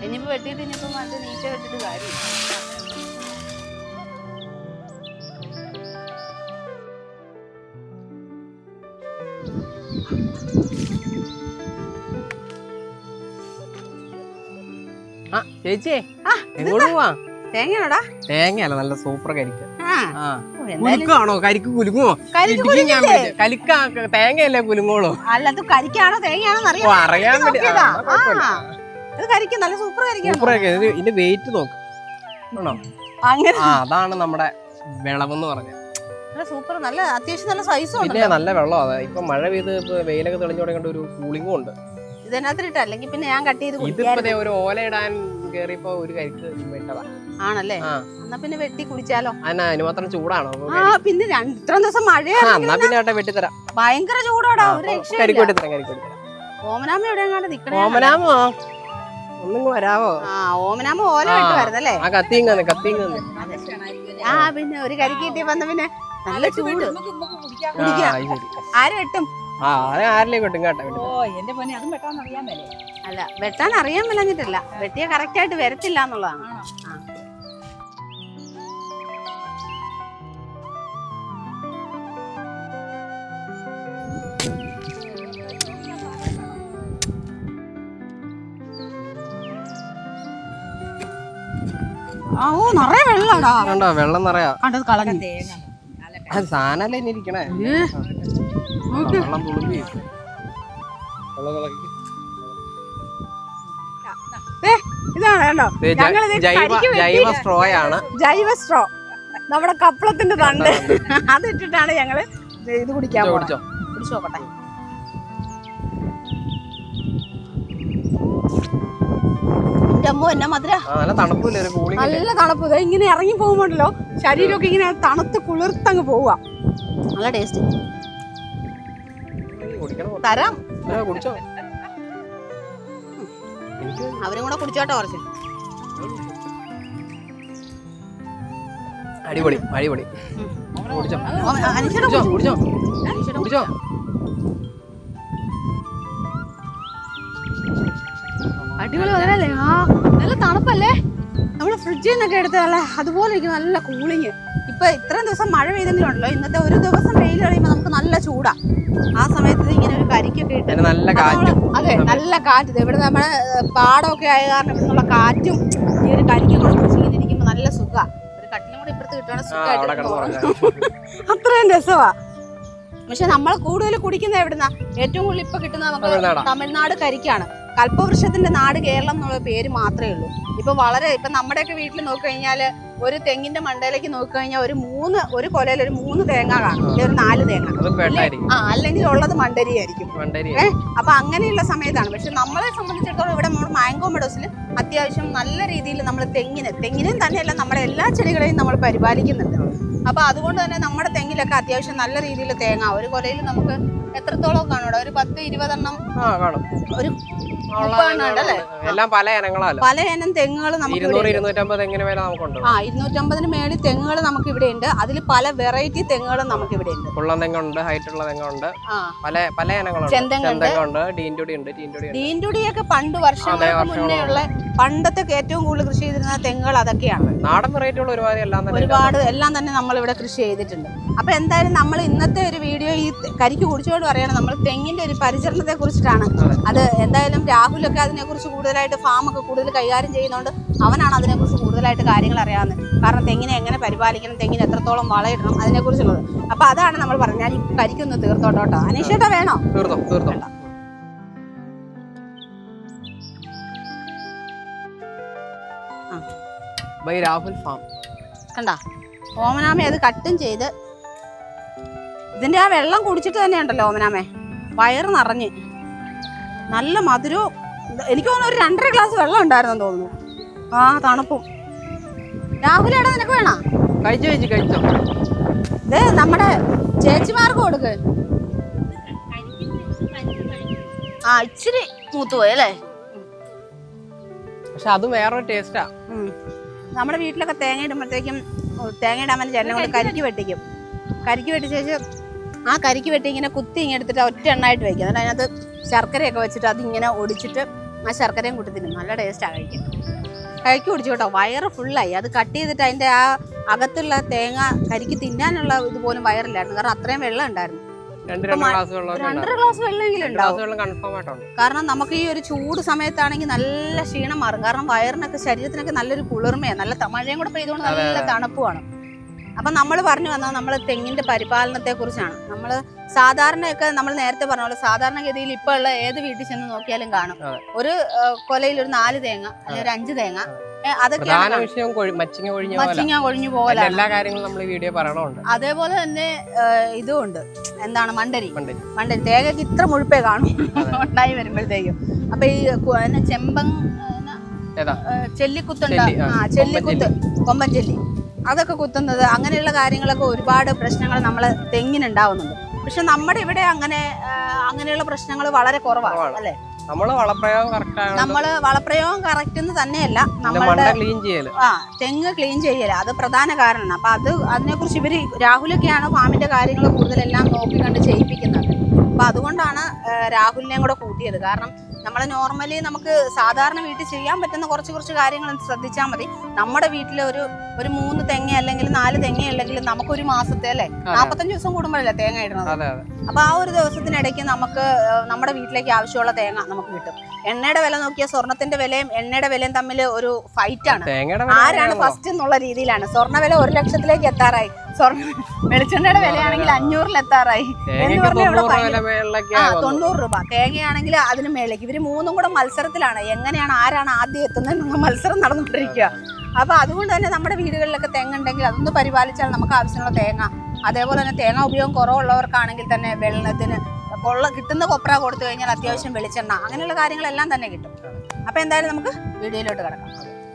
ഇനിയിപ്പോ വെട്ടിയിട്ട് ഇനിയിപ്പോ മറ്റേ നീച്ച വെട്ടിട്ട് കാര്യം. ചേച്ചിയെ എങ്ങോട്ട് പോവാ? തേങ്ങയാണോടാ? തേങ്ങയല്ല, നല്ല സൂപ്പർ കരിക്ക. കുലുക്കാണോ? കരിക്ക് കുലുങ്ങോ? കരിക്ക തേങ്ങയല്ലേ കുലുങ്ങോളൂ? അല്ല, അത് കരിക്കാണോ തേങ്ങയാണോ അറിയാൻ വേണ്ടി. നല്ല സൂപ്പർ ഇതിന്റെ വെയിറ്റ് നോക്ക്. അതാണ് നമ്മുടെ വിളവെന്ന് പറഞ്ഞത്. സൂപ്പർ, നല്ല അത്യാവശ്യം നല്ല സൈസും. പിന്നെ നല്ല വെള്ളം. ഇപ്പൊ മഴ പെയ്ത് വെയിലൊക്കെ തെളിഞ്ഞു തുടങ്ങിയിട്ട് ഒരു കൂളിംഗും ഉണ്ട്. ഇതിനകത്തിട്ട് അല്ലെങ്കിൽ പിന്നെ ഞാൻ കട്ട് ചെയ്ത് ഇതിപ്പോ ഒരു ഓല ഇടാൻ കേറിയപ്പോ ഒരു കരിക്ക് ഇട്ടതാ. ആണല്ലേ? എന്നാ പിന്നെ വെട്ടി കുടിച്ചാലോ? അതിന് മാത്രം ചൂടാണോ? പിന്നെ ഇത്രയും ദിവസം മഴയാ. പിന്നെ വെട്ടിത്തരാം. ഭയങ്കര ചൂടാടാ. ഓമനാമ എവിടെ നിക്കണേ? ഓമനാമോ ഒന്നും വരാവോ? ഓമനാമ ഓല വെട്ടുവായിരുന്നല്ലേ? പിന്നെ ഒരു കരിക്ക് കിട്ടി വന്ന പിന്നെ നല്ല ചൂട്. ആര് വെട്ടും? അല്ല, വെട്ടാൻ അറിയാൻ മേലഞ്ഞിട്ടില്ല. വെട്ടിയ കറക്റ്റ് ആയിട്ട് വരത്തില്ല എന്നുള്ളതാണ്. നിറയെ വെള്ളാടാ. വെള്ളം നിറയാ. കണ്ടത് കളഞ്ഞു. സാധനല്ലേ ഇനി ഇരിക്കണേ. വെള്ളം തുളുമ്പി. ഇതാണ് ജൈവ സ്ട്രോയാണ്. ജൈവ സ്ട്രോ, നമ്മുടെ കപ്പളത്തിന്റെ തണ്ട് അതിട്ടിട്ടാണ് ഞങ്ങള് ഇത് കുടിക്കാൻ പോകുന്നത്. കുടിച്ചു നോക്കട്ടെ. നല്ല തണുപ്പ്. ഇങ്ങനെ ഇറങ്ങി പോകുമ്പോണ്ടല്ലോ ശരീരമൊക്കെ ഇങ്ങനെ തണുത്ത് കുളിർത്തങ്ങ് പോവുക. നല്ല ടേസ്റ്റ്. തരാം. അവരും കൂടെ കുടിച്ചോട്ടെ കുറച്ച്. അടിപൊളി അടിപൊളി. അടിപൊളി വരല്ലേ? നല്ല തണുപ്പല്ലേ? നമ്മള് ഫ്രിഡ്ജിൽ നിന്നൊക്കെ എടുത്തല്ലേ അതുപോലെ ഇരിക്കും. നല്ല കൂളിങ്. ഇപ്പൊ ഇത്രയും ദിവസം മഴ പെയ്തെങ്കിലുണ്ടല്ലോ, ഇന്നത്തെ ഒരു ദിവസം വെയിൽ കഴിയുമ്പോ നമുക്ക് നല്ല ചൂടാ. ആ സമയത്ത് ഇങ്ങനെ ഒരു കരിക്കൊക്കെ ഇട്ട് നല്ല കാറ്റ്. അതെ, നല്ല കാറ്റ്. ഇവിടെ നമ്മുടെ പാടമൊക്കെ ആയ കാരണം ഇവിടെ നിന്നുള്ള കാറ്റും ഈ ഒരു കരിക്കും കൂടെ കുടിച്ചിങ്ങനെ ഇരിക്കുമ്പോ നല്ല സുഖാ. ഒരു കട്ടിലും കൂടെ ഇപ്പുറത്ത് കിട്ടുവാണെങ്കിൽ സുഖമായിട്ട് അത്രയും രസമാ. പക്ഷെ നമ്മൾ കൂടുതൽ കുടിക്കുന്ന എവിടുന്ന? ഏറ്റവും കൂടുതൽ ഇപ്പൊ കിട്ടുന്ന നമുക്ക് തമിഴ്നാട് കരിക്കാണ്. കൽപ്പവൃക്ഷത്തിന്റെ നാട് കേരളം എന്നുള്ള പേര് മാത്രമേ ഉള്ളൂ. ഇപ്പൊ നമ്മുടെയൊക്കെ വീട്ടിൽ നോക്കിക്കഴിഞ്ഞാല് ഒരു തെങ്ങിന്റെ മണ്ടയിലേക്ക് നോക്കിക്കഴിഞ്ഞാൽ ഒരു കൊലയിൽ ഒരു 3 തേങ്ങ കാണും, അല്ലെങ്കിൽ ഒരു 4 തേങ്ങ. അല്ലെങ്കിൽ ഉള്ളത് മണ്ടരി ആയിരിക്കും. അപ്പൊ അങ്ങനെയുള്ള സമയത്താണ്. പക്ഷെ നമ്മളെ സംബന്ധിച്ചിടത്തോളം ഇവിടെ നമ്മൾ മാംഗോ മെഡോസിൽ അത്യാവശ്യം നല്ല രീതിയിൽ നമ്മൾ തെങ്ങിനും തന്നെയല്ല നമ്മുടെ എല്ലാ ചെടികളെയും നമ്മൾ പരിപാലിക്കുന്നുണ്ട്. അപ്പൊ അതുകൊണ്ട് തന്നെ നമ്മുടെ തെങ്ങിലൊക്കെ അത്യാവശ്യം നല്ല രീതിയിൽ തേങ്ങ ഒരു കൊലയിൽ നമുക്ക് എത്രത്തോളം കാണൂടാ? ഒരു 10-20 എണ്ണം ഒരു എല്ലാം പല ഇനങ്ങളാണ്. പല ഇനം തെങ്ങുകൾ നമുക്ക് 250 മേളിൽ തെങ്ങുകൾ നമുക്ക് ഇവിടെ ഉണ്ട്. അതിൽ പല വെറൈറ്റി തെങ്ങുകളും നമുക്ക് ഇവിടെ ഉണ്ട്. കുള്ളം തെങ്ങുണ്ട്, ഹൈറ്റുള്ള തെങ്ങുണ്ട്, പല ഇനങ്ങളുണ്ട്. ചെന്തെങ്ങുണ്ട്, ഡീൻഡുടിയൊക്കെ പണ്ട് വർഷങ്ങൾക്ക് മുന്നേ ഉള്ള പണ്ടത്തെ ഏറ്റവും കൂടുതൽ കൃഷി ചെയ്തിരുന്ന തെങ്ങുകൾ അതൊക്കെയാണ്. നാടൻ വെറൈറ്റിയുള്ള ഒരുപാട് എല്ലാം തന്നെ നമ്മൾ ഇവിടെ കൃഷി ചെയ്തിട്ടുണ്ട്. അപ്പൊ എന്തായാലും നമ്മൾ ഇന്നത്തെ ഒരു വീഡിയോ ഈ കരിക്ക് കുടിച്ചോണ്ട് പറയണം. നമ്മൾ തെങ്ങിന്റെ ഒരു പരിചരണത്തെ കുറിച്ചിട്ടാണ്. അത് എന്തായാലും രാഹുലൊക്കെ അതിനെക്കുറിച്ച് കൂടുതലായിട്ട് ഫാമൊക്കെ കൂടുതൽ കൈകാര്യം ചെയ്യുന്നതുകൊണ്ട് അവനാണ് അതിനെക്കുറിച്ച് കൂടുതലായിട്ട് കാര്യങ്ങൾ അറിയാവുന്നത്. കാരണം തെങ്ങിനെ എങ്ങനെ പരിപാലിക്കണം, തെങ്ങിന് എത്രത്തോളം വളയിടണം, അതിനെക്കുറിച്ചുള്ളത്. അപ്പൊ അതാണ് നമ്മൾ പറഞ്ഞത്. ഞാൻ ഈ കരിക്കൊന്ന് തീർത്തോട്ടോ. അനീഷേട്ടാ വേണോ? തീർത്തോ. രാഹുൽ ഫാം കണ്ടാ, ഓമനാമ അത് കട്ടും ചെയ്ത് ഇതിന്റെ ആ വെള്ളം കുടിച്ചിട്ട് തന്നെയുണ്ടല്ലോ ഓമനാമേ വയറ് നിറഞ്ഞ് നല്ല മധുരവും. എനിക്ക് തോന്നുന്നു ഒരു 2.5 ഗ്ലാസ് വെള്ളം ഉണ്ടായിരുന്നെന്ന് തോന്നുന്നു. തണുപ്പും. രാഹുലേടാ നിനക്ക് വേണോ? കഴിച്ചോ. ഇത് നമ്മുടെ ചേച്ചിമാർക്ക് കൊടുക്ക്. ഇച്ചിരി മൂത്ത് പോയി അല്ലേ? പക്ഷെ അത് വേറൊരു ടേസ്റ്റാ. നമ്മുടെ വീട്ടിലൊക്കെ തേങ്ങ ഇടുമ്പോഴത്തേക്കും തേങ്ങ ഇടാൻ വേണ്ടി ചേട്ടനെ കൊണ്ട് കരിക്ക് വെട്ടിക്കും. കരിക്ക് വെട്ടി ശേഷം ആ കരിക്ക് വെട്ടി ഇങ്ങനെ കുത്തി ഇങ്ങനെ എടുത്തിട്ട് ഒറ്റ എണ്ണായിട്ട് വയ്ക്കും. എന്നിട്ട് അതിനകത്ത് ശർക്കരയൊക്കെ വെച്ചിട്ട് അതിങ്ങനെ ഒടിച്ചിട്ട് ആ ശർക്കരയും കൂട്ടി തിന്നും. നല്ല ടേസ്റ്റാണ് കഴിക്കാൻ. കരിക്ക് കുടിച്ചു കേട്ടോ, വയറ് ഫുള്ളായി. അത് കട്ട് ചെയ്തിട്ട് അതിൻ്റെ ആ അകത്തുള്ള തേങ്ങ കരിക്ക് തിന്നാനുള്ള ഇതുപോലും വയറില്ലായിരുന്നു, കാരണം അത്രയും വെള്ളം ഉണ്ടായിരുന്നു. 2.5 ഗ്ലാസ് വെള്ളമെങ്കിലും ഉണ്ടാവും. കാരണം നമുക്ക് ഈ ഒരു ചൂട് സമയത്താണെങ്കിൽ നല്ല ക്ഷീണം മാറും, കാരണം വയറിനൊക്കെ ശരീരത്തിനൊക്കെ നല്ലൊരു കുളിർമയാണ്, നല്ല മഴയും കൂടെ പെയ്തുകൊണ്ട് നല്ല തണുപ്പുമാണ്. അപ്പം നമ്മൾ പറഞ്ഞു വന്നത് നമ്മൾ തെങ്ങിൻ്റെ പരിപാലനത്തെ കുറിച്ചാണ്. നമ്മൾ സാധാരണയൊക്കെ നമ്മൾ നേരത്തെ പറഞ്ഞ പോലെ സാധാരണഗതിയിൽ ഇപ്പോൾ ഉള്ള ഏത് വീട്ടിൽ ചെന്ന് നോക്കിയാലും കാണും ഒരു കൊലയിൽ ഒരു 4 തേങ്ങ അല്ലെങ്കിൽ ഒരു 5 തേങ്ങ. അതൊക്കെയാണ് മച്ചിങ്ങ കൊഴിഞ്ഞു പോകലാണ്. അതേപോലെ തന്നെ ഇതും ഉണ്ട്, എന്താണ് മണ്ടരി. തേങ്ങയ്ക്ക് ഇത്ര മുഴുപ്പേ കാണും ഉണ്ടായി വരുമ്പോഴത്തേക്കും. അപ്പൊ ഈ ചെല്ലിക്കുത്തുണ്ട്, ചെല്ലിക്കുത്ത്, കൊമ്പൻ ചെല്ലി, അതൊക്കെ കുത്തുന്നത്, അങ്ങനെയുള്ള കാര്യങ്ങളൊക്കെ ഒരുപാട് പ്രശ്നങ്ങൾ നമ്മള് തെങ്ങിനുണ്ടാവുന്നുണ്ട്. പക്ഷെ നമ്മുടെ ഇവിടെ അങ്ങനെയുള്ള പ്രശ്നങ്ങൾ വളരെ കുറവാണ് അല്ലേ. നമ്മള് വളപ്രയോഗം കറക്റ്റ് എന്ന് തന്നെയല്ല, നമ്മളുടെ തെങ്ങ് ക്ലീൻ ചെയ്യല അത് പ്രധാന കാരണമാണ്. അപ്പൊ അതിനെക്കുറിച്ച് ഇവര് രാഹുലൊക്കെയാണ് ഫാമിന്റെ കാര്യങ്ങൾ കൂടുതലെല്ലാം നോക്കി കണ്ട് ചെയ്യിപ്പിക്കുന്നത്. അപ്പൊ അതുകൊണ്ടാണ് രാഹുലിനെയും കൂടെ കൂട്ടിയത്. കാരണം നമ്മൾ നോർമലി നമുക്ക് സാധാരണ വീട്ടിൽ ചെയ്യാൻ പറ്റുന്ന കുറച്ച് കാര്യങ്ങൾ ശ്രദ്ധിച്ചാൽ മതി. നമ്മുടെ വീട്ടിൽ ഒരു 3 തെങ്ങ അല്ലെങ്കിൽ 4 തെങ്ങ അല്ലെങ്കിൽ നമുക്കൊരു മാസത്തെ അല്ലേ 45 ദിവസം കൂടുമ്പോഴല്ലേ തേങ്ങ ഇടുന്നത്. അപ്പൊ ആ ഒരു ദിവസത്തിനിടയ്ക്ക് നമുക്ക് നമ്മുടെ വീട്ടിലേക്ക് ആവശ്യമുള്ള തേങ്ങ നമുക്ക് കിട്ടും. എണ്ണയുടെ വില നോക്കിയാൽ സ്വർണത്തിന്റെ വിലയും എണ്ണയുടെ വിലയും തമ്മിൽ ഒരു ഫൈറ്റ് ആണ്. ആരാണ് ഫസ്റ്റ് എന്നുള്ള രീതിയിലാണ്. സ്വർണ്ണ വില 1 ലക്ഷത്തിലേക്ക് എത്താറായി, വെളിച്ചെണ്ണയുടെ വിലയാണെങ്കിൽ 500-ൽ എത്താറായി എന്ന് പറഞ്ഞാൽ ഇവിടെ 90 രൂപ. തേങ്ങയാണെങ്കിൽ അതിന് മേലേക്ക്. ഇവര് 3ഉം കൂടെ മത്സരത്തിലാണ്, ആരാണ് ആദ്യം എത്തുന്നതെന്നുള്ള മത്സരം നടന്നുകൊണ്ടിരിക്കുക. അപ്പൊ അതുകൊണ്ട് തന്നെ നമ്മുടെ വീടുകളിലൊക്കെ തെങ്ങുണ്ടെങ്കിൽ അതൊന്ന് പരിപാലിച്ചാൽ നമുക്ക് ആവശ്യമുള്ള തേങ്ങ, അതേപോലെ തന്നെ തേങ്ങ ഉപയോഗം കുറവുള്ളവർക്കാണെങ്കിൽ തന്നെ വെള്ളത്തിന് കിട്ടുന്ന കൊപ്ര കൊടുത്തു കഴിഞ്ഞാൽ അത്യാവശ്യം വെളിച്ചെണ്ണ, അങ്ങനെയുള്ള കാര്യങ്ങളെല്ലാം തന്നെ കിട്ടും. അപ്പൊ എന്തായാലും നമുക്ക് വീഡിയോയിലോട്ട് കിടക്കാം.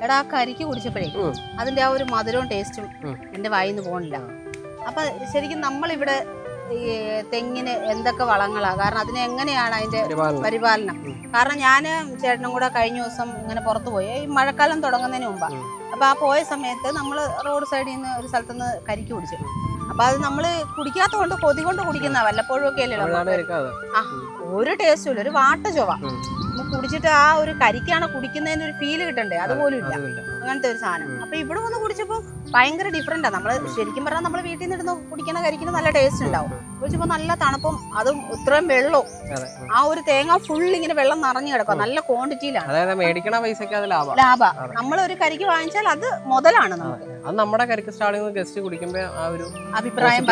എടാ, കരിക്ക് കുടിച്ചപ്പോഴേ അതിന്റെ ആ ഒരു മധുരവും ടേസ്റ്റും എന്റെ വായിന്ന് പോകണില്ല. അപ്പൊ ശരിക്കും നമ്മളിവിടെ ഈ തെങ്ങിന് എന്തൊക്കെ വളങ്ങളാ, കാരണം അതിന് എങ്ങനെയാണ് അതിന്റെ പരിപാലനം? കാരണം ഞാന് ചേട്ടനും കൂടെ കഴിഞ്ഞ ദിവസം ഇങ്ങനെ പുറത്തു പോയി, ഈ മഴക്കാലം തുടങ്ങുന്നതിന് മുമ്പാ. അപ്പൊ ആ പോയ സമയത്ത് നമ്മള് റോഡ് സൈഡിൽ നിന്ന് ഒരു സ്ഥലത്തുനിന്ന് കരിക്ക് കുടിച്ചു. അപ്പൊ അത് നമ്മള് കുടിക്കാത്ത കൊണ്ട് കൊതി കൊണ്ട് കുടിക്കുന്ന വല്ലപ്പോഴും ഒക്കെ അല്ലല്ലോ. ഒരു ടേസ്റ്റും ഇല്ല, ഒരു വാട്ട ചൊവ. കുടിച്ചിട്ട് ആ ഒരു കരിക്കാണ് കുടിക്കുന്നതിന് ഒരു ഫീല് കിട്ടണ്ടേ, അതുപോലും ഇല്ല, അങ്ങനത്തെ ഒരു സാധനം. അപ്പൊ ഇവിടെ വന്ന് കുടിച്ചപ്പോ ഭയങ്കര ഡിഫറെന്റാ. നമ്മള് ശരിക്കും പറഞ്ഞാൽ നമ്മള് വീട്ടിൽ നിന്ന് ഇടുന്ന കുടിക്കുന്ന കരിക്കിന് നല്ല ടേസ്റ്റ് ഉണ്ടാവും. കുടിച്ചപ്പോ നല്ല തണുപ്പും, അതും ഇത്രയും വെള്ളവും. ആ ഒരു തേങ്ങ ഫുൾ ഇങ്ങനെ വെള്ളം നിറഞ്ഞു കിടക്കുക, നല്ല ക്വാണ്ടിറ്റിയിലാണ്. മേടിക്കണ പൈസക്ക് അത് ലാഭ. നമ്മൾ ഒരു കരിക്ക് വാങ്ങിച്ചാൽ അത് മുതലാണ് നമുക്ക്. അത് നമ്മുടെ കരിക്ക് സ്റ്റാളിൽ ഗസ്റ്റ് കുടിക്കുമ്പോ ആ ഒരു അഭിപ്രായം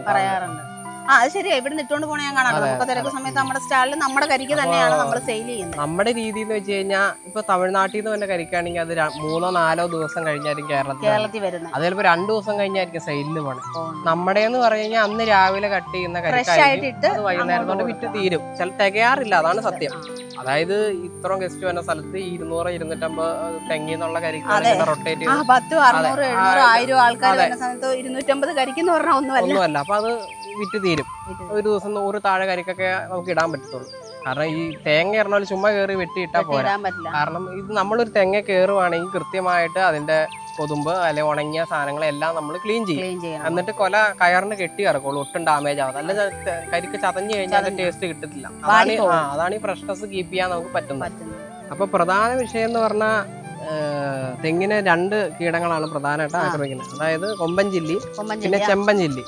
പറയാറുണ്ട്. അത് ശരിയാ, ഇവിടെ ഇട്ടുകൊണ്ട് പോണേ ഞാൻ കാണാം. നമുക്ക് തിരക്ക് സമയത്ത് നമ്മുടെ സ്റ്റാളിൽ നമ്മുടെ കരിക്ക് തന്നെയാണ് നമ്മൾ സെയിൽ ചെയ്യുന്നത്. നമ്മുടെ രീതി എന്ന് വെച്ച് കഴിഞ്ഞാൽ ഇപ്പൊ തമിഴ്നാട്ടിൽ നിന്ന് തന്നെ കരിക്കാണെങ്കിൽ അത് 3-4 ദിവസം കഴിഞ്ഞായിരിക്കും കേരളത്തിൽ വരുന്നത്. അത് ചിലപ്പോ 2 ദിവസം കഴിഞ്ഞായിരിക്കും സെയിലിന് പോണേ. നമ്മുടെ എന്ന് പറഞ്ഞു കഴിഞ്ഞാൽ അന്ന് രാവിലെ കട്ട് ചെയ്യുന്ന കരിക്കായിട്ട് അത് വൈകുന്നേരം കൊണ്ട് വിറ്റ് തീരും. ചില തികയാറില്ല, അതാണ് സത്യം. അതായത് ഇത്രയും ഗസ്റ്റ് വരുന്ന സ്ഥലത്ത് 200-250 തെങ്ങിന്നുള്ള കരിക്ക് റൊട്ടേറ്റ് 1000-600-700-1000 ആൾക്കാർ വരുന്ന സമയത്ത് 250 കരിക്കെന്ന് പറഞ്ഞാൽ ഒന്നുമല്ല. അപ്പൊ അത് വിറ്റ് തീരും. ഒരു ദിവസം 100 താഴെ കരിക്കൊക്കെ നമുക്ക് ഇടാൻ പറ്റത്തുള്ളൂ. കാരണം ഈ തേങ്ങ ഇറങ്ങാൻ ചുമ്മാ കയറി വെട്ടിയിട്ടാൽ പോരാ. കാരണം ഇത് നമ്മളൊരു തെങ്ങ കയറുവാണെങ്കിൽ കൃത്യമായിട്ട് അതിന്റെ കൊതുമ്പ് അല്ലെങ്കിൽ ഉണങ്ങിയ സാധനങ്ങളെല്ലാം നമ്മൾ ക്ലീൻ ചെയ്യും. എന്നിട്ട് കൊല കയറിന് കെട്ടി ഇറക്കുള്ളൂ, ഒട്ടും ഡാമേജ് ആവാതെ. അല്ല കരിക്ക് ചതഞ്ഞു കഴിഞ്ഞാൽ അത് ടേസ്റ്റ് കിട്ടത്തില്ല. അതാണ് ഈ ഫ്രഷ്നസ് കീപ്പ് ചെയ്യാൻ നമുക്ക് പറ്റുന്നത്. അപ്പൊ പ്രധാന വിഷയം എന്ന് പറഞ്ഞാൽ തെങ്ങിന് 2 കീടങ്ങളാണ് പ്രധാനമായിട്ട് ആക്രമിക്കുന്നത്. അതായത് കൊമ്പൻ ചില്ലി, പിന്നെ ചെമ്പൻ ചില്ലി.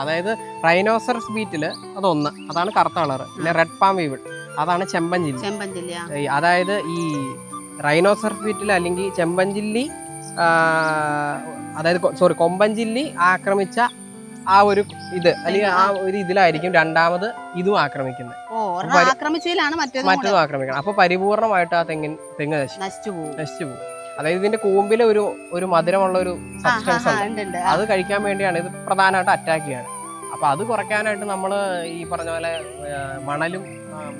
അതായത് റൈനോസറസ് ബീറ്റില് അതൊന്ന്, അതാണ് കറുത്ത കളറ്. പിന്നെ റെഡ് പാം വീവിൾ, അതാണ് ചെമ്പൻ ചില്ലി. അതായത് ഈ റൈനോസറസ് ബീറ്റിൽ അല്ലെങ്കിൽ ചെമ്പൻ ചില്ലി, അതായത് കൊമ്പൻ ചില്ലി ആക്രമിച്ച ആ ഒരു ഇത് അല്ലെങ്കിൽ ആ ഒരു ഇതിലായിരിക്കും രണ്ടാമത് ഇതും ആക്രമിക്കുന്നത്. മറ്റതും ആക്രമിക്കണം. അപ്പൊ പരിപൂർണമായിട്ട് ആ തെങ്ങ് നശിച്ചു പോകും. അതായത് ഇതിന്റെ കൂമ്പിലെ ഒരു മധുരമുള്ള ഒരു സബ്സ്റ്റൻസ് ഉണ്ട്, അത് കഴിക്കാൻ വേണ്ടിയാണ് ഇത് പ്രധാനമായിട്ട് അറ്റാക്ക് ചെയ്യാണ്. അപ്പൊ അത് കുറയ്ക്കാനായിട്ട് നമ്മൾ ഈ പറഞ്ഞ പോലെ മണലും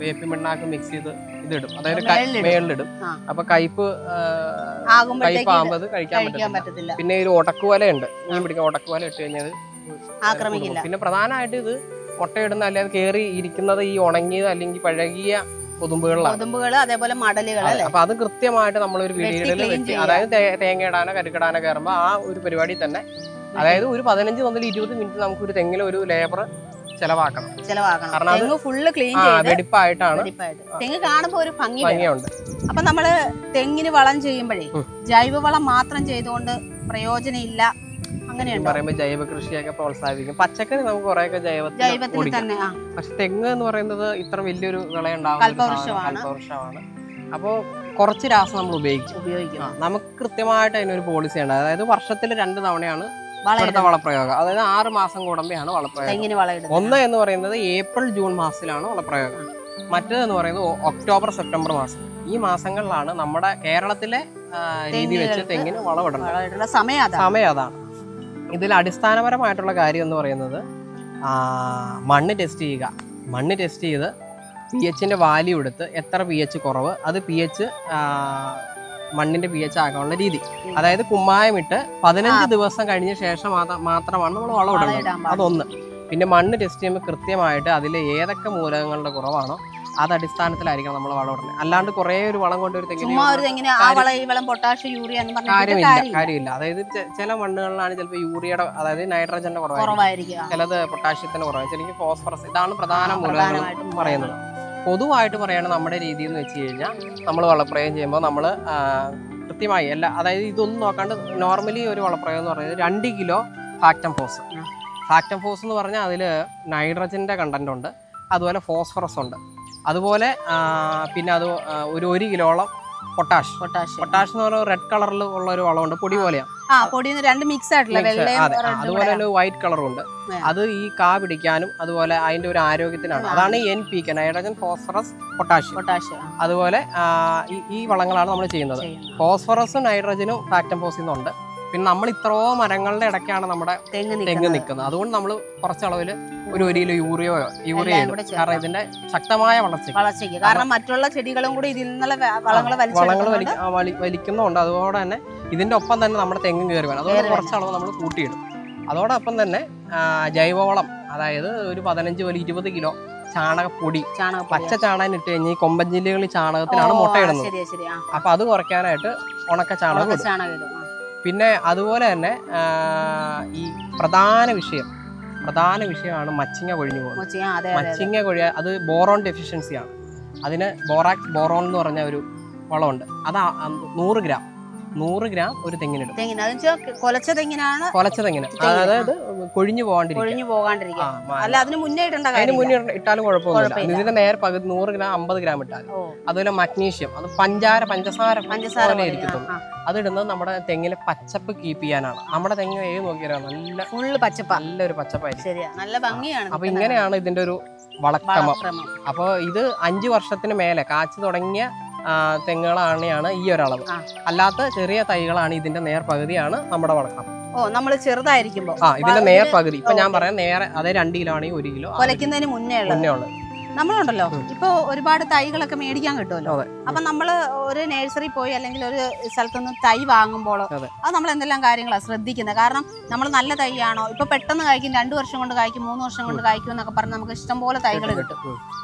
വേപ്പിൻ മിക്സ് ചെയ്ത് ഇതിടും, അതായത് മേളിലിടും. അപ്പൊ കയ്പാകുമ്പോൾ കഴിക്കാൻ പറ്റത്തില്ല. പിന്നെ ഒരു ഉടക്കുവലയുണ്ട്, മീൻ പിടിക്കാൻ ഉടക്കുവല ഇട്ട് കഴിഞ്ഞാൽ ആക്രമിക്കില്ല. പിന്നെ പ്രധാനമായിട്ട് ഇത് മുട്ടയിടുന്ന അല്ലെങ്കിൽ കയറി ഇരിക്കുന്നത് ഈ ഉണങ്ങിയത് അല്ലെങ്കിൽ പഴകിയ കൊതുമ്പുകൾ, അതേപോലെ മടലുകൾ. അപ്പൊ അത് കൃത്യമായിട്ട് നമ്മളൊരു വീടുകളിൽ വെച്ച്, അതായത് തേങ്ങയിടാനോ കരിക്കിടാനോ കയറുമ്പോൾ ആ ഒരു പരിപാടി തന്നെ, അതായത് ഒരു 15 മുതൽ 20 മിനിറ്റ് നമുക്ക് ഒരു തെങ്ങിൽ ഒരു ലേബർ ചെലവാക്കണം. കാരണം തെങ്ങ് ഫുള്ള് ക്ലീൻ വെടിപ്പായിട്ടാണ്. തെങ്ങ് കാണുമ്പോ ഒരു ഭംഗിയുണ്ട്. അപ്പൊ നമ്മള് തെങ്ങിന് വളം ചെയ്യുമ്പോഴേ ജൈവവളം മാത്രം ചെയ്തുകൊണ്ട് പ്രയോജനം ഇല്ല. അങ്ങനെയുണ്ട് പറയുമ്പോ ജൈവ കൃഷിയൊക്കെ പ്രോത്സാഹിപ്പിക്കും. പച്ചക്കറി നമുക്ക് കുറെയൊക്കെ ജൈവത്തിൽ തന്നെ. പക്ഷെ തെങ്ങ് എന്ന് പറയുന്നത് ഇത്ര വലിയൊരു വിളയുണ്ടാവും, കൽപ്പവൃക്ഷമാണ്. അപ്പോ കുറച്ച് രാസം നമ്മൾ ഉപയോഗിക്കും. നമുക്ക് കൃത്യമായിട്ട് അതിനൊരു പോളിസി ഉണ്ട്. അതായത് വർഷത്തിൽ 2 തവണയാണ് ഇവിടുത്തെ വളപ്രയോഗം. അതായത് 6 മാസം കൂടുമ്പോഴാണ് വളപ്രയോഗം. ഒന്ന് എന്ന് പറയുന്നത് ഏപ്രിൽ ജൂൺ മാസത്തിലാണ് വളപ്രയോഗം. മറ്റേതെന്ന് പറയുന്നത് ഒക്ടോബർ സെപ്റ്റംബർ മാസം. ഈ മാസങ്ങളിലാണ് നമ്മുടെ കേരളത്തിലെ രീതി വെച്ച് തെങ്ങിന് വളമിടുന്നത്. സമയം അതാണ്. ഇതിൽ അടിസ്ഥാനപരമായിട്ടുള്ള കാര്യം എന്ന് പറയുന്നത് മണ്ണ് ടെസ്റ്റ് ചെയ്യുക. മണ്ണ് ടെസ്റ്റ് ചെയ്ത് pH-ന്റെ വാല്യൂ എടുത്ത് എത്ര pH കുറവ്, അത് pH മണ്ണിന്റെ pH ആക്കാനുള്ള രീതി. അതായത് കുമ്മായമിട്ട് 15 ദിവസം കഴിഞ്ഞ ശേഷം മാത്രമാണ് നമ്മൾ വളം ഇടുന്നത്. അതൊന്ന്. പിന്നെ മണ്ണ് ടെസ്റ്റ് ചെയ്യുമ്പോൾ കൃത്യമായിട്ട് അതിൽ ഏതൊക്കെ മൂലകങ്ങളുടെ കുറവാണോ അത് അടിസ്ഥാനത്തിലായിരിക്കണം നമ്മൾ വളം ഇടുന്നത്. അല്ലാണ്ട് കുറെ ഒരു വളം കൊണ്ട് ഒരു കാര്യമില്ല. അതായത് ചില മണ്ണുകളിലാണ് ചിലപ്പോൾ യൂറിയയുടെ, അതായത് നൈട്രജന്റെ കുറവായിരിക്കും, ചിലത് പൊട്ടാഷ്യത്തിന്റെ കുറവായിരിക്കും, ചിലപ്പോൾ ഫോസ്ഫറസ്. ഇതാണ് പ്രധാന മൂലകങ്ങൾ പറയുന്നത്. പൊതുവായിട്ട് പറയുകയാണെങ്കിൽ നമ്മുടെ രീതി എന്ന് വെച്ച് കഴിഞ്ഞാൽ നമ്മൾ വളപ്രയോഗം ചെയ്യുമ്പോൾ നമ്മൾ കൃത്യമായി അതായത് ഇതൊന്നും നോക്കാണ്ട് നോർമലി ഒരു വളപ്രയോഗം എന്ന് പറയുന്നത് 2 കിലോ ഫാക്ടം ഫോസ്. ഫാക്ടം ഫോസ് എന്ന് പറഞ്ഞാൽ അതിൽ നൈട്രജന്റെ കണ്ടന്റ് ഉണ്ട്, അതുപോലെ ഫോസ്ഫറസ് ഉണ്ട്, അതുപോലെ പിന്നെ അത് ഒരു 1 കിലോളം പൊട്ടാഷ് എന്ന് പറഞ്ഞാൽ റെഡ് കളറിൽ ഉള്ള ഒരു വളമുണ്ട്, പൊടി പോലെയാണ്. അതുപോലെ തന്നെ വൈറ്റ് കളറും ഉണ്ട്. അത് ഈ കാ പിടിക്കാനും അതുപോലെ അതിന്റെ ഒരു ആരോഗ്യത്തിനാണ്. അതാണ് NPK, നൈട്രജൻ ഫോസ്ഫറസ് പൊട്ടാഷ്യം. അതുപോലെ ഈ വളങ്ങളാണ് നമ്മൾ ചെയ്യുന്നത്. ഫോസ്ഫറസും നൈട്രജനും ഫാക്ടം ഫോസിന്നുണ്ട്. പിന്നെ നമ്മൾ ഇത്രയോ മരങ്ങളുടെ ഇടയ്ക്കാണ് നമ്മുടെ തെങ്ങ് നിൽക്കുന്നത്. അതുകൊണ്ട് നമ്മൾ കുറച്ചളവിൽ ഒരു 1 കിലോ യൂറിയ ഇടും. കാരണം ഇതിന്റെ ശക്തമായ വളർച്ചയ്ക്ക്. കാരണം മറ്റുള്ള ചെടികളും കൂടി ഇതിൽ നിന്നുള്ള വളങ്ങൾ വലിക്കുന്നുണ്ട്. അതുപോലെ തന്നെ ഇതിന്റെ ഒപ്പം തന്നെ നമ്മുടെ തെങ്ങും കയറി വേണം. അതുകൊണ്ട് കുറച്ചളവ് നമ്മൾ കൂട്ടിയിടും. അതോടൊപ്പം തന്നെ ജൈവവളം, അതായത് ഒരു 15 മുതൽ 20 കിലോ ചാണകപ്പൊടി, പച്ച ചാണകം ഇട്ട് കഴിഞ്ഞാൽ ഈ കൊമ്പൻ ജില്ലകളിൽ ചാണകത്തിനാണ് മുട്ടയിടുന്നത്. അപ്പൊ അത് കുറയ്ക്കാനായിട്ട് ഉണക്ക ചാണകം ഇടും. പിന്നെ അതുപോലെ തന്നെ ഈ പ്രധാന വിഷയമാണ് മച്ചിങ്ങ കൊഴിഞ്ഞു പോകുന്നത്. മച്ചിങ്ങ അത് ബോറോൺ ഡെഫിഷ്യൻസിയാണ്. അതിന് ബോറോൺ എന്ന് പറഞ്ഞ ഒരു വളമുണ്ട്. അത് 100 ഗ്രാം ഒരു തെങ്ങിനിടും. കൊലച്ച തെങ്ങിന്, അതായത് കൊഴിഞ്ഞു പോകാണ്ടിരിക്കുക. അതിന് മുന്നേ ഇട്ടാലും കുഴപ്പമൊന്നുമില്ല. ഇതിന്റെ നേരെ പകുതി 100 ഗ്രാം 50 ഗ്രാം ഇട്ടാലും. അതുപോലെ മഗ്നീഷ്യം, അത് പഞ്ചസാര പോലെ ഇരിക്കത്തുള്ളൂ. അതിടുന്നത് നമ്മുടെ തെങ്ങിലെ പച്ചപ്പ് കീപ്പ് ചെയ്യാനാണ്. നമ്മുടെ തെങ്ങ് ഏത് നോക്കിയാൽ നല്ലൊരു പച്ചപ്പായിരിക്കും. അപ്പൊ ഇങ്ങനെയാണ് ഇതിന്റെ ഒരു വളക്രമം. അപ്പൊ ഇത് 5 വർഷത്തിന് മേലെ കാച്ചു തുടങ്ങിയ തെങ്ങുകളാണ് ഈ ഒരളവ്. അല്ലാത്ത ചെറിയ തൈകളാണ് ഇതിന്റെ നേർപകുതിയാണ് നമ്മുടെ വളക്രമം. നമ്മൾ ചെറുതായിരിക്കുമ്പോ ഇതിന്റെ നേർപകുതി. ഇപ്പൊ ഞാൻ പറയാം, നേരെ അതേ 2 കിലോ ആണെങ്കിൽ 1 കിലോ കൊലയ്ക്കുന്നതിന് മുന്നേ ഉള്ളത്. നമ്മളുണ്ടല്ലോ ഇപ്പൊ ഒരുപാട് തൈകളൊക്കെ മേടിക്കാൻ കിട്ടുമല്ലോ. അപ്പൊ നമ്മള് ഒരു നഴ്സറി പോയി അല്ലെങ്കിൽ ഒരു സ്ഥലത്തുനിന്ന് തൈ വാങ്ങുമ്പോൾ അത് നമ്മൾ എന്തെല്ലാം കാര്യങ്ങളാണ് ശ്രദ്ധിക്കുന്നത്? കാരണം നമ്മൾ നല്ല തൈയാണോ, ഇപ്പൊ പെട്ടെന്ന് കായ്ക്കും, 2 വർഷം കൊണ്ട് കായ്ക്കും, 3 വർഷം കൊണ്ട് കായ്ക്കും എന്നൊക്കെ പറഞ്ഞ് നമുക്ക് ഇഷ്ടംപോലെ തൈകൾ കിട്ടും.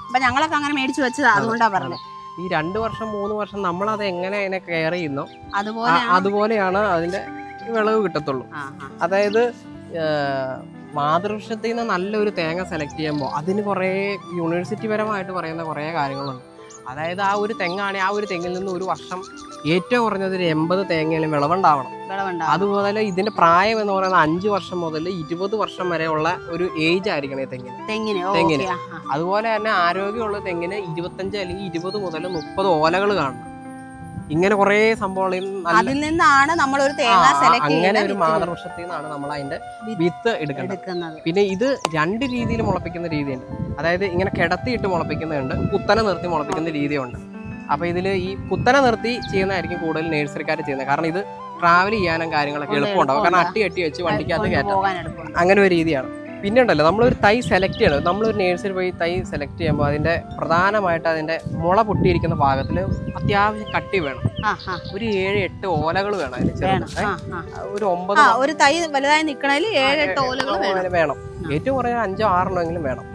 അപ്പൊ ഞങ്ങളൊക്കെ അങ്ങനെ മേടിച്ചു വെച്ചത് അതുകൊണ്ടാ പറഞ്ഞത്. ഈ 2 വർഷം 3 വർഷം നമ്മളത് എങ്ങനെ അതിനെ കെയർ ചെയ്യുന്നോ അതുപോലെയാണ് അതിന്റെ വിളവ് കിട്ടത്തുള്ളൂ. അതായത് മാതൃവൃക്ഷത്തിൽ നിന്ന് നല്ലൊരു തേങ്ങ സെലക്ട് ചെയ്യുമ്പോൾ അതിന് കുറേ യൂണിവേഴ്സിറ്റി പരമായിട്ട് പറയുന്ന കുറേ കാര്യങ്ങളുണ്ട്. അതായത് ആ ഒരു തെങ്ങാണെങ്കിൽ ആ ഒരു തെങ്ങിൽ നിന്ന് ഒരു വർഷം ഏറ്റവും കുറഞ്ഞത് ഒരു 80 തേങ്ങയിലും വിളവുണ്ടാവണം. അതുപോലെ ഇതിന്റെ പ്രായം എന്ന് പറയുന്നത് 5 വർഷം മുതൽ 20 വർഷം വരെയുള്ള ഒരു ഏജ് ആയിരിക്കണം ഈ തെങ്ങിന്. അതുപോലെ തന്നെ ആരോഗ്യമുള്ള തെങ്ങിന് 25 അല്ലെങ്കിൽ 20 മുതൽ 30 ഓലകൾ കാണണം. ഇങ്ങനെ കുറെ സംഭവങ്ങളിൽ അതിൽ നിന്നാണ് നമ്മൾ ഒരു തേങ്ങ സെലക്ട് ചെയ്യുന്നത്. അങ്ങനെ ഒരു മാതൃവൃക്ഷത്തിൽ നിന്നാണ് നമ്മൾ അതിന്റെ വിത്ത് എടുക്കുന്നത്. പിന്നെ ഇത് 2 രീതിയിൽ മുളപ്പിക്കുന്ന രീതിയുണ്ട്. അതായത് ഇങ്ങനെ കിടത്തിയിട്ട് മുളപ്പിക്കുന്നുണ്ട്, കുത്തനെ നിർത്തി മുളപ്പിക്കുന്ന രീതിയുണ്ട്. അപ്പൊ ഇതിൽ ഈ കുത്തനെ നിർത്തി ചെയ്യുന്നതായിരിക്കും കൂടുതൽ നഴ്സറിക്കാർ ചെയ്യുന്നത്. കാരണം ഇത് ട്രാവൽ ചെയ്യാനും കാര്യങ്ങളൊക്കെ എളുപ്പമുണ്ടാവും. കാരണം അട്ടി വെച്ച് വണ്ടിക്കകത്ത് കയറ്റാം. അങ്ങനെ ഒരു രീതിയാണ്. പിന്നെ ഉണ്ടല്ലോ, നമ്മളൊരു തൈ സെലക്ട് ചെയ്യണം. നമ്മളൊരു നഴ്സറി പോയി തൈ സെലക്ട് ചെയ്യുമ്പോൾ അതിന്റെ പ്രധാനമായിട്ട് അതിന്റെ മുള പൊട്ടിയിരിക്കുന്ന ഭാഗത്തിൽ അത്യാവശ്യം കട്ടി വേണം. ഒരു 7-8 ഓലകൾ വേണം അതിന്. ഒരു 9 ഒരു തൈ വലുതായി നിൽക്കണതിൽ 7-8 ഓലകൾ വേണം. ഏറ്റവും കുറഞ്ഞ 5-6 എണ്ണമെങ്കിലും വേണം.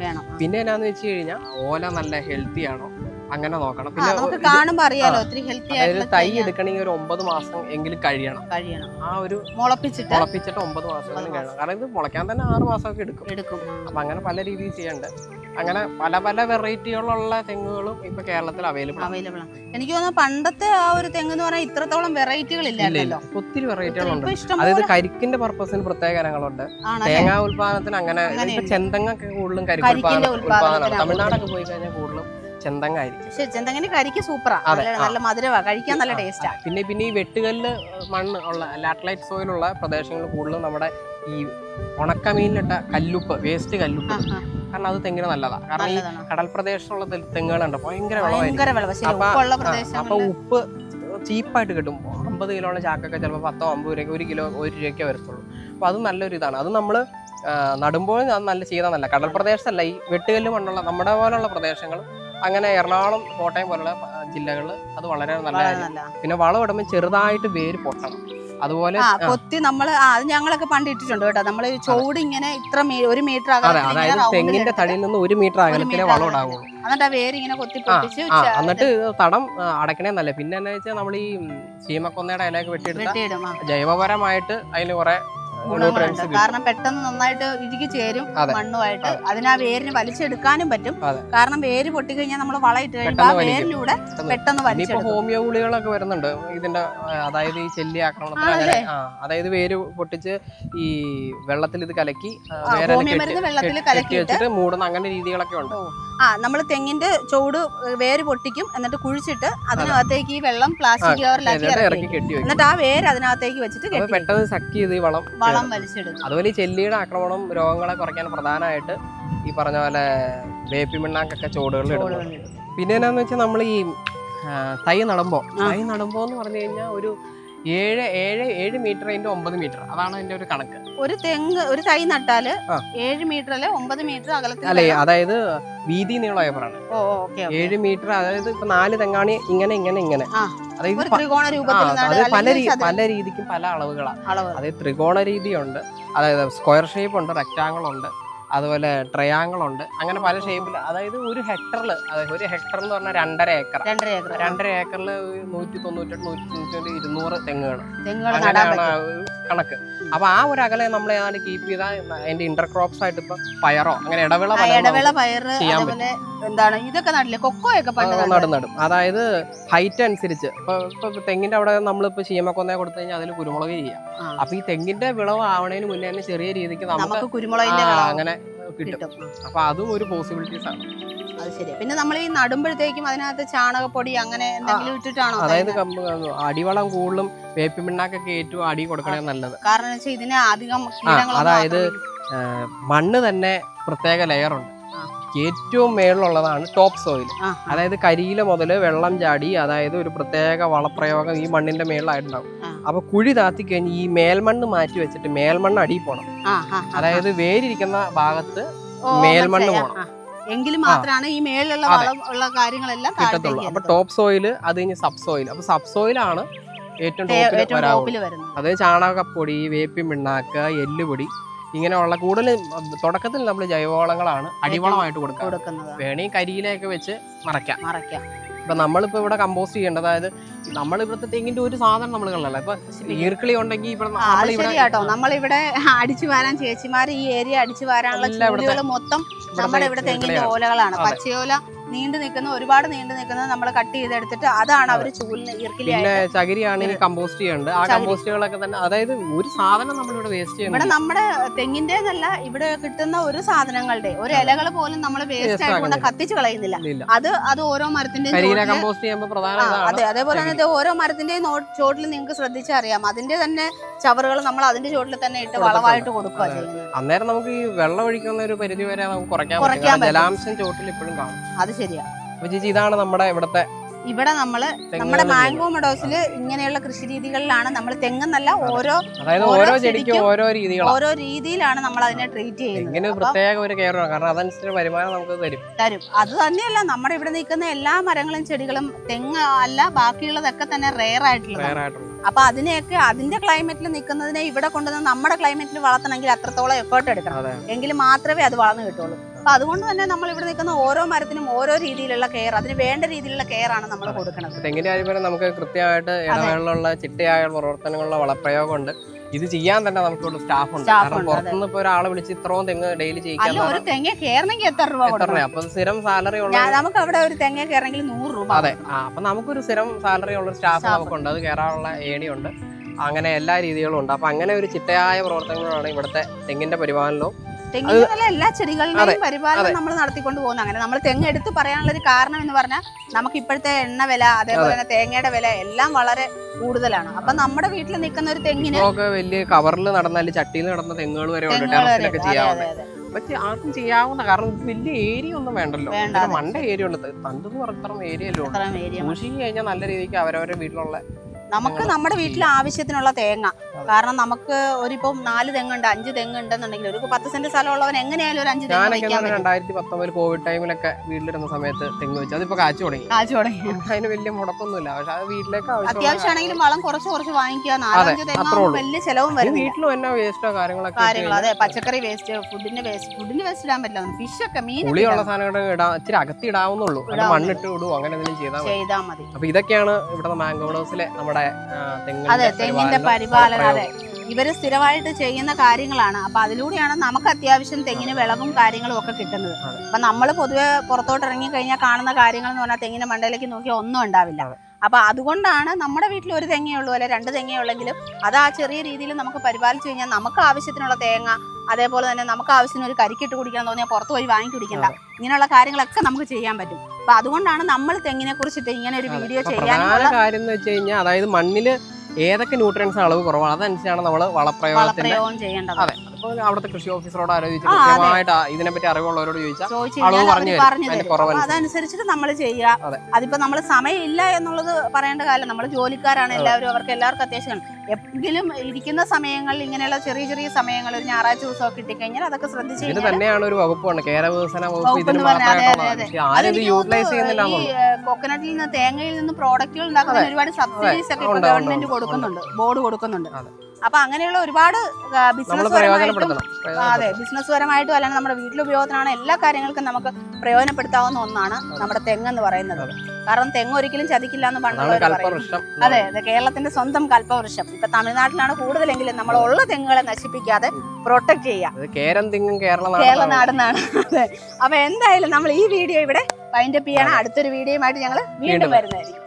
പിന്നെ എന്നാന്ന് വെച്ച് കഴിഞ്ഞാൽ ഓല നല്ല ഹെൽത്തി ആണോ, അങ്ങനെ നോക്കണം. പിന്നെ നമുക്ക് കാണുമ്പോ അറിയാലോ ഒത്തിരി ഹെൽത്തി ആയിട്ടുള്ള തൈ എടുക്കണമെങ്കിൽ ഒരു 9 മാസം എങ്കിലും കഴിയണം. ആ ഒരു മുളപ്പിച്ചിട്ട് 9 മാസം കഴിയണം. കാരണം ഇത് മുളയ്ക്കാൻ തന്നെ 6 മാസമൊക്കെ എടുക്കും. അപ്പൊ അങ്ങനെ പല രീതിയിൽ ചെയ്യണ്ട്. അങ്ങനെ പല പല വെറൈറ്റികളുള്ള തെങ്ങുകളും ഇപ്പൊ കേരളത്തിൽ അവൈലബിൾ ആണ്. എനിക്ക് തോന്നുന്നു പണ്ടത്തെ ആ ഒരു തെങ്ങ് എന്ന് പറഞ്ഞാൽ ഇത്രത്തോളം വെറൈറ്റികൾ ഇല്ലല്ലോ. ഒത്തിരി വെറൈറ്റികളുണ്ട്. അതായത് കരിക്കിന്റെ പർപ്പസിന് പ്രത്യേക ഇനങ്ങളുണ്ട്. തേങ്ങാ ഉൽപാദനത്തിന് അങ്ങനെ ചെന്തങ്ങൊക്കെ കൂടുതലും കരിക്ക് ഉൽപാദനം. തമിഴ്നാടൊക്കെ പോയി കഴിഞ്ഞാൽ കൂടുതലും ചെന്തങ്ങ ആയിരിക്കും. പക്ഷെ ചെന്തങ്ങിന് കരിക്ക് സൂപ്പറാ, നല്ല മധുരവാ, കഴിക്കാൻ നല്ല ടേസ്റ്റാ. പിന്നെ ഈ വെട്ടുകല്ല് മണ്ണ് ഉള്ള ലാറ്ററൈറ്റ് സോയിലുള്ള പ്രദേശങ്ങളിൽ കൂടുതലും നമ്മുടെ ഈ ഉണക്കമീനിലിട്ട കല്ലുപ്പ്, വേസ്റ്റ് കല്ലുപ്പ്, കാരണം അത് തെങ്ങിന് നല്ലതാണ്. കാരണം ഈ കടൽ പ്രദേശത്തുള്ള തെങ്ങുകളുണ്ട് ഭയങ്കര വിളവായിരിക്കും. അപ്പൊ ഉപ്പ് ചീപ്പായിട്ട് കിട്ടും. 50 കിലോയുടെ ചാക്കൊക്കെ ചിലപ്പോൾ 10-50 രൂപയ്ക്ക്, 1 കിലോ 1 രൂപയ്ക്കേ വരത്തുള്ളൂ. അപ്പൊ അത് നല്ലൊരു ഇതാണ്. അത് നമ്മള് നടുമ്പോൾ അത് നല്ല ചെയ്താൽ നല്ല. കടൽ പ്രദേശത്തല്ല, ഈ വെട്ടുകല്ല് മണ്ണുള്ള നമ്മുടെ പോലുള്ള പ്രദേശങ്ങൾ, അങ്ങനെ എറണാകുളം, കോട്ടയം പോലുള്ള ജില്ലകളിൽ അത് വളരെ നല്ലതാണ്. പിന്നെ വളം ഇടുമ്പോൾ ചെറുതായിട്ട് വേര് പൊട്ടണം. അതുപോലെ കൊത്തി നമ്മള് അത് ഞങ്ങളൊക്കെ പണ്ട് ഇട്ടിട്ടുണ്ട് കേട്ടോ. നമ്മള് ചോട് ഇങ്ങനെ ഇത്ര 1 മീറ്റർ അതായത് തെങ്ങിന്റെ തടിയിൽ നിന്ന് 1 മീറ്റർ അകലത്തിലെ വളം ഇടാവുള്ളൂ. എന്നിട്ട് ആ വേര് ഇങ്ങനെ കൊത്തി പൊട്ടിച്ച് എന്നിട്ട് തടം അടക്കണേ നല്ല. പിന്നെ എന്താ വെച്ചാൽ നമ്മൾ ഈ ചീമക്കൊന്നയുടെ ഇലയൊക്കെ വെട്ടിയെടുത്ത ജൈവപരമായിട്ട് അതിന് കുറെ ഗുണങ്ങളുണ്ട്. കാരണം പെട്ടെന്ന് നന്നായിട്ട് ഇഴുകി ചേരും മണ്ണുമായിട്ട്. അതിനാ വേരിന് വലിച്ചെടുക്കാനും പറ്റും. കാരണം വേര് പൊട്ടിക്കഴിഞ്ഞാൽ നമ്മൾ വളയിട്ട് കഴിയുമ്പോൾ ആ വേരിലൂടെ പെട്ടെന്ന് വലിച്ചെടുക്കും. ഹോമിയോ ഗുളികളൊക്കെ വരുന്നുണ്ട് ഇതിന്റെ, അതായത് ഈ ചെല്ലി ആക്രമണത്തിന് അങ്ങനെ, അതായത് വേര് പൊട്ടിച്ച് ഈ വെള്ളത്തിൽ ഇത് കലക്കി വെള്ളത്തിൽ കലക്കി വെച്ചിട്ട് മൂടുന്ന അങ്ങനെ രീതികളൊക്കെ ഉണ്ട്. നമ്മൾ തെങ്ങിന്റെ ചോട് വേര് പൊട്ടിക്കും, എന്നിട്ട് കുഴിച്ചിട്ട് അതിനകത്തേക്ക് ഈ വെള്ളം പ്ലാസ്റ്റിക് കവറിലാക്കി ഇറക്കി എന്നിട്ട് ആ വേര് അതിനകത്തേക്ക് വെച്ചിട്ട് പെട്ടെന്ന് സക്ക് ചെയ്ത് ഈ വളം വലിച്ചെടുക്കും. അതുപോലെ ഈ ചെല്ലിയുടെ ആക്രമണം രോഗങ്ങളെ കുറയ്ക്കാൻ പ്രധാനമായിട്ട് ഈ പറഞ്ഞ പോലെ വേപ്പിമിണ്ണാക്കൊക്കെ ചോടുകളിൽ ഇടും. പിന്നെ എന്നാന്ന് വെച്ചാൽ നമ്മൾ ഈ തൈ നടുമ്പോ എന്ന് പറഞ്ഞു കഴിഞ്ഞാൽ ഒരു 7 മീറ്റർ × 9 മീറ്റർ, അതാണ് അതിന്റെ ഒരു കണക്ക്. ഒരു തൈ നട്ടാല് 7 മീറ്റർ അല്ലെ 9 മീറ്റർ അകലത്തിൽ, അല്ലെ അതായത് വീതി നീളമായ പറയാണ് 7 മീറ്റർ. അതായത് ഇപ്പൊ 4 തെങ്ങാണി ഇങ്ങനെ അതായത് ത്രികോണ രൂപത്തിൽ പല രീതിക്കും പല അളവുകളാണ്. അതായത് ത്രികോണ രീതിയുണ്ട്, അതായത് സ്ക്വയർ ഷേപ്പ് ഉണ്ട്, റെക്ടാങ്കിൾ ഉണ്ട്, അതുപോലെ ട്രയാങ്കിൾ ഉണ്ട്, അങ്ങനെ പല ഷേപ്പിൽ. അതായത് ഒരു ഹെക്ടറിൽ, അതായത് 1 ഹെക്ടർ എന്ന് പറഞ്ഞാൽ 2.5 ഏക്കർ. 2.5 ഏക്കറിൽ 198, 200 തെങ്ങുകൾ, അങ്ങനെയാണ് കണക്ക്. അപ്പൊ ആ ഒരു അകലെ നമ്മൾ ഏതാണ്ട് കീപ്പ് ചെയ്താൽ അതിന്റെ ഇന്റർക്രോപ്സ് ആയിട്ട് ഇപ്പൊ പയറോ അങ്ങനെ ഇടവിള പയറ് ചെയ്യാൻ പറ്റും. എന്താണ് ഇതൊക്കെ നടില്ലേ, കൊക്കോയൊക്കെ നടും. അതായത് ഹൈറ്റ് അനുസരിച്ച് ഇപ്പൊ തെങ്ങിന്റെ അവിടെ നമ്മളിപ്പോ ചീമക്കൊന്നയെ കൊടുത്തു കഴിഞ്ഞാൽ അതിൽ കുരുമുളക് ചെയ്യാം. അപ്പൊ ഈ തെങ്ങിന്റെ വിളവ് ആവണേന് മുന്നേ തന്നെ ചെറിയ രീതിക്ക് നമുക്ക് കുരുമുളകിന്റെ അങ്ങനെ കിട്ടും. അപ്പൊ അതും ഒരു പോസിബിലിറ്റീസ് ആണ്. അത് ശരി. പിന്നെ നമ്മൾ ഈ നടുമ്പോഴത്തേക്കും അതിനകത്ത് ചാണകപ്പൊടി അങ്ങനെ എന്തെങ്കിലും ഇട്ടിട്ടാണോ? അതായത് അടിവളം കൂടുതലും വേപ്പിമിണ്ണാക്കൊക്കെ ഏറ്റവും അടി കൊടുക്കണേ നല്ലത്. കാരണം ഇതിന് അധികം അതായത് മണ്ണ് തന്നെ പ്രത്യേക ലെയർ ഉണ്ട്. ഏറ്റവും മേളിലുള്ളതാണ് ടോപ്പ് സോയിൽ. അതായത് കരിയില മുതൽ വെള്ളം ചാടി, അതായത് ഒരു പ്രത്യേക വളപ്രയോഗം ഈ മണ്ണിന്റെ മേളിലായിട്ടുണ്ടാവും. അപ്പൊ കുഴി താത്തി കഴിഞ്ഞ് ഈ മേൽമണ്ണ് മാറ്റി വെച്ചിട്ട് മേൽമണ്ണ് അടിയിൽ പോണം. അതായത് വേരിരിക്കുന്ന ഭാഗത്ത് മേൽമണ്ണ് പോണം, എങ്കിലും മാത്രമാണ് ഈ മേളിലുള്ള വളമുള്ള കാര്യങ്ങളെല്ലാം കിട്ടത്തുള്ളൂ. അപ്പൊ ടോപ്പ് സോയില്, അത് കഴിഞ്ഞ് സബ് സോയിൽ. അപ്പൊ സബ് സോയിലാണ് ഏറ്റവും ടോപ്പിൽ വരുന്നത്. അതായത് ചാണകപ്പൊടി, വേപ്പിൻ പിണ്ണാക്ക്, എല്ലുപൊടി, ഇങ്ങനെയുള്ള കൂടുതൽ തുടക്കത്തിൽ നമ്മൾ ജൈവവളങ്ങളാണ് അടിവളമായിട്ട് കൊടുക്കുന്നത്. വേണമെങ്കിൽ കരിയിലൊക്കെ വെച്ച് മറയ്ക്കാം. ഇപ്പൊ നമ്മളിപ്പോ ഇവിടെ കമ്പോസ്റ്റ് ചെയ്യേണ്ടത്, അതായത് നമ്മളിവിടുത്തെ തെങ്ങിന്റെ ഒരു സാധനം നമ്മൾ കളയല്ല. ഇപ്പൊ ഈർക്കിളി ഉണ്ടെങ്കിൽ നമ്മളിവിടെ അടിച്ചു വാരാൻ ചേച്ചിമാര് ഈ ഏരിയ അടിച്ചു വാരാനുള്ള ജോലികൾ മൊത്തം നമ്മുടെ ഇവിടെ തെങ്ങിന്റെ ഓലകളാണ്. പച്ചയോല ഒരുപാട് നീണ്ടു നിൽക്കുന്നത് നമ്മൾ കട്ട് ചെയ്തെടുത്തിട്ട് അതാണ് അവര് ചൂലിന് ഈർക്കിലി. പിന്നെ ചകിരിയാണ് കമ്പോസ്റ്റ് ചെയ്യേണ്ടത്. ആ കമ്പോസ്റ്റുകളൊക്കെ തന്നെ, അതായത് ഒരു സാധനം നമ്മളിവിടെ വേസ്റ്റ് ചെയ്യുന്നത്. ഇവിടെ നമ്മുടെ തെങ്ങിന്റേതല്ല, ഇവിടെ കിട്ടുന്ന ഒരു സാധനങ്ങളുടെ ഒരു ഇലകൾ പോലും നമ്മൾ വേസ്റ്റ് ആയിക്കൊണ്ട് കത്തിച്ച് കളയുന്നില്ല. അത് ഓരോ മരത്തിന്റെയും അതെ, അതേപോലെ തന്നെ ഓരോ മരത്തിന്റെയും ചോട്ടിൽ നിങ്ങൾക്ക് ശ്രദ്ധിച്ചറിയാം, അതിന്റെ തന്നെ ചവറുകൾ നമ്മൾ അതിന്റെ ചോട്ടിൽ തന്നെ ഇട്ട് വളമായിട്ട് കൊടുക്കുക ചെയ്യുന്നത്. അന്നേരം നമുക്ക് ഈ വെള്ളം ഒഴിക്കുന്ന ഒരു പരിധി വരെ നമുക്ക് കുറയ്ക്കാൻ പറ്റും. ജലാംശം ചോട്ടിൽ ഇപ്പോഴും കാണും. അത് ശരിയാ. ഇതാണ് നമ്മുടെ ഇവിടെ നമ്മുടെ മാംഗോ മെഡോസില് ഇങ്ങനെയുള്ള കൃഷി രീതികളിലാണ് നമ്മൾ തെങ്ങെന്നല്ല ഓരോ ചെടിക്കും ഓരോ രീതിയിലാണ് നമ്മൾ അതിനെ ട്രീറ്റ് ചെയ്യുന്നത്. പ്രത്യേക ഒരു കെയർ, കാരണം അതനുസരിച്ച് വരുമാനം നമുക്ക് തരും. അത് തന്നെയല്ല, നമ്മുടെ ഇവിടെ നിൽക്കുന്ന എല്ലാ മരങ്ങളും ചെടികളും തെങ്ങ് അല്ല, ബാക്കിയുള്ളതൊക്കെ തന്നെ റെയർ ആയിട്ടുള്ള അപ്പൊ അതിനെയൊക്കെ അതിന്റെ ക്ലൈമറ്റിൽ നിൽക്കുന്നതിനെ ഇവിടെ കൊണ്ടുവന്ന് നമ്മുടെ ക്ലൈമറ്റിൽ വളർത്തണമെങ്കിൽ അത്രത്തോളം എഫേർട്ട് എടുക്കണം, എങ്കിൽ മാത്രമേ അത് വളർന്നു കിട്ടുള്ളൂ. അപ്പൊ അതുകൊണ്ട് തന്നെ നമ്മൾ ഇവിടെ നിൽക്കുന്ന ഓരോ മരത്തിനും ഓരോ രീതിയിലുള്ള കെയർ, അതിന് വേണ്ട രീതിയിലുള്ള കെയർ ആണ് നമ്മൾ കൊടുക്കുന്നത്. തെങ്ങിന്റെ കാര്യം നമുക്ക് കൃത്യമായിട്ട് ഇടവേളയുള്ള ചിട്ടയായ പ്രവർത്തനങ്ങളുള്ള വളപ്രയോഗം ഉണ്ട്. ഇത് ചെയ്യാൻ തന്നെ നമുക്കുള്ള സ്റ്റാഫ് ഉണ്ട്. കാരണം പുറത്തുനിന്ന് ഇപ്പൊ ഒരാളെ വിളിച്ച് ഇത്രയും തെങ്ങ് ഡെയിലി ചെയ്യിക്കാൻ ഒരു തെങ്ങ് കയറണമെങ്കിൽ എത്ര രൂപ? അപ്പൊ സ്ഥിരം സാലറി ഉള്ള നമുക്ക് അവിടെ ഒരു തെങ്ങ് കയറണമെങ്കിൽ 100 രൂപ. അതെ, അപ്പൊ നമുക്കൊരു സ്ഥിരം സാലറി ഉള്ള സ്റ്റാഫ് നമുക്കുണ്ട്. അത് കയറാനുള്ള ഏണിയുണ്ട്. അങ്ങനെ എല്ലാ രീതികളും ഉണ്ട്. അപ്പൊ അങ്ങനെ ഒരു ചിട്ടയായ പ്രവർത്തനങ്ങളാണ് ഇവിടുത്തെ തെങ്ങിന്റെ പരിപാലനവും. തെങ്ങിന്റെ എല്ലാ ചെടികളുടെയും പരിപാലനം നമ്മൾ നടത്തിക്കൊണ്ട് പോകുന്നത്. അങ്ങനെ നമ്മൾ തെങ്ങ് എടുത്ത് പറയാനുള്ള ഒരു കാരണം എന്ന് പറഞ്ഞാൽ നമുക്ക് ഇപ്പോഴത്തെ എണ്ണ വില, അതേപോലെ തന്നെ തേങ്ങയുടെ വില എല്ലാം വളരെ കൂടുതലാണ്. അപ്പൊ നമ്മുടെ വീട്ടിൽ നിൽക്കുന്ന ഒരു തെങ്ങിന് വലിയ കവറിൽ നടന്നാലും ചട്ടിയിൽ നടന്ന തെങ്ങുകൾ വരെ ടെറസിലൊക്കെ ചെയ്യാവുന്നത്. പക്ഷെ ആർക്കും ചെയ്യാവുന്ന, കാരണം വലിയ ഏരിയ ഒന്നും വേണ്ടല്ലോ. മണ്ട ഏരിയ ഉണ്ട്, തണ്ടെന്ന് പറഞ്ഞ ഏരിയല്ലോ. സൂക്ഷിച്ചു കഴിഞ്ഞാൽ നല്ല രീതിക്ക് അവരവരുടെ വീട്ടിലുള്ള നമുക്ക് നമ്മുടെ വീട്ടിൽ ആവശ്യത്തിനുള്ള തേങ്ങ, കാരണം നമുക്ക് ഒരിപ്പം 4 തെങ്ങുണ്ട് 5 തെങ്ങ് ഉണ്ടെന്നുണ്ടെങ്കിൽ ഒരു 10 സെന്റ് സ്ഥലമുള്ളവൻ എങ്ങനെയായാലും ഒരു 5 തെങ്ങ് വെക്കാൻ പറ്റും. 2019 കോവിഡ് ടൈമിലൊക്കെ വീട്ടിലിരുന്ന സമയത്ത് തെങ്ങ് വെച്ചു. അതിപ്പോ കാച്ചു തുടങ്ങി. അതിന് വലിയ മുടക്കൊന്നുമില്ല. പക്ഷെ അത് വീട്ടിലേക്ക് അത്യാവശ്യമാണെങ്കിലും വളം കുറച്ച് വാങ്ങിക്കുക. 4-5 തെങ്ങ് വലിയ ചെലവും വരും. വീട്ടിലും എന്നാ വേസ്റ്റോ കാര്യങ്ങളൊക്കെ. അതെ, പച്ചക്കറി വേസ്റ്റ്, ഫുഡിന്റെ വേസ്റ്റ് ഇടാൻ പറ്റില്ല. ഫിഷ് ഒക്കെ, മീൻ പുളിയുള്ള സാധനങ്ങൾ ഇച്ചിരി അകത്തി ഇടാവുന്നുള്ളൂ. മണ്ണിട്ട് ഇടുവോ അങ്ങനെ എന്തെങ്കിലും ചെയ്താൽ മതി. അപ്പൊ ഇതൊക്കെയാണ് ഇവിടെ മാംഗോ ഹൗസിലെ നമ്മുടെ തെങ്ങിന്റെ പരിപാലനം. അതെ, ഇവര് സ്ഥിരമായിട്ട് ചെയ്യുന്ന കാര്യങ്ങളാണ്. അപ്പൊ അതിലൂടെയാണ് നമുക്ക് അത്യാവശ്യം തെങ്ങിന് വിളവും കാര്യങ്ങളും ഒക്കെ കിട്ടുന്നത്. അപ്പൊ നമ്മൾ പൊതുവെ പുറത്തോട്ട് ഇറങ്ങി കഴിഞ്ഞാൽ കാണുന്ന കാര്യങ്ങൾ എന്ന് പറഞ്ഞാൽ തെങ്ങിന്റെ മണ്ടയിലേക്ക് നോക്കി ഒന്നും ഉണ്ടാവില്ല. അപ്പൊ അതുകൊണ്ടാണ് നമ്മുടെ വീട്ടിൽ ഒരു തെങ്ങേ ഉള്ളൂ, അല്ലെ 2 തെങ്ങേ ഉള്ളെങ്കിലും അത് ആ ചെറിയ രീതിയിൽ നമുക്ക് പരിപാലിച്ചു കഴിഞ്ഞാൽ നമുക്ക് ആവശ്യത്തിനുള്ള തേങ്ങ, അതേപോലെ തന്നെ നമുക്ക് ആവശ്യത്തിന് ഒരു കരിക്കിട്ട് കുടിക്കാൻ തോന്നിയാൽ പുറത്ത് പോയി വാങ്ങി കുടിക്കണ്ട. ഇങ്ങനെയുള്ള കാര്യങ്ങളൊക്കെ നമുക്ക് ചെയ്യാൻ പറ്റും. അപ്പൊ അതുകൊണ്ടാണ് നമ്മൾ തെങ്ങിനെ കുറിച്ചിട്ട് ഇങ്ങനെ ഒരു വീഡിയോ ചെയ്യാനുള്ള കാര്യം എന്ന് വെച്ച് കഴിഞ്ഞാൽ, അതായത് മണ്ണില് ഏതൊക്കെ ന്യൂട്രിയൻസ് അളവ് കുറവാണ് അതനുസരിച്ചാണ് നമ്മൾ വളപ്രയോഗം ചെയ്യേണ്ടത്. അതെ, അപ്പോൾ അവിടുത്തെ കൃഷി ഓഫീസറോട് ആലോചിച്ച് കൃത്യമായിട്ട് ഇതിനെപ്പറ്റി അറിവുള്ളവരോട് ചോദിച്ചാൽ അതനുസരിച്ചിട്ട് നമ്മൾ ചെയ്യുക. അതിപ്പോ നമ്മൾ സമയം ഇല്ല എന്നുള്ളത് പറയേണ്ട കാര്യം, നമ്മൾ ജോലിക്കാരാണ് എല്ലാവരും, അവർക്ക് എല്ലാവർക്കും അത്യാവശ്യം എങ്കിലും ഇരിക്കുന്ന സമയങ്ങളിൽ ഇങ്ങനെയുള്ള ചെറിയ ചെറിയ സമയങ്ങൾ ഒരു ഞായറാഴ്ച ദിവസമൊക്കെ കിട്ടിക്കഴിഞ്ഞാൽ അതൊക്കെ ശ്രദ്ധിച്ച് ഇത് തന്നെയാണ് ഒരു വകുപ്പാണ് കേര വികസന വകുപ്പ്. കോക്കനട്ടിൽ നിന്ന് തേങ്ങയിൽ നിന്ന് പ്രോഡക്റ്റുകൾ ഉണ്ടാക്കുന്ന ഒരുപാട് സബ്സിഡീസ് ഒക്കെ ഇപ്പൊ ഗവൺമെന്റ് കൊടുക്കുന്നുണ്ട്, ബോർഡ് കൊടുക്കുന്നുണ്ട്. അപ്പൊ അങ്ങനെയുള്ള ഒരുപാട് ബിസിനസ് പരമായിട്ടും അല്ലെങ്കിൽ നമ്മുടെ വീട്ടിലുപയോഗത്തിനാണ് എല്ലാ കാര്യങ്ങൾക്കും നമുക്ക് പ്രയോജനപ്പെടുത്താവുന്ന ഒന്നാണ് നമ്മുടെ തെങ്ങെന്ന് പറയുന്നത്. കാരണം തെങ്ങ് ഒരിക്കലും ചതിക്കില്ല എന്ന് പണ്ടുള്ളവർ പറയും. അതെ, കേരളത്തിന്റെ സ്വന്തം കൽപ്പവൃക്ഷം. ഇപ്പൊ തമിഴ്നാട്ടിലാണ് കൂടുതലെങ്കിലും നമ്മൾ ഉള്ള തെങ്ങുകളെ നശിപ്പിക്കാതെ പ്രൊട്ടക്ട് ചെയ്യുക. കേരള നാടെന്നാണ്. അതെ, അപ്പൊ എന്തായാലും നമ്മൾ ഈ വീഡിയോ ഇവിടെ വൈൻഡപ്പ് ചെയ്യണം. അടുത്തൊരു വീഡിയോയുമായിട്ട് ഞങ്ങൾ വീണ്ടും വരുന്നതായിരിക്കും.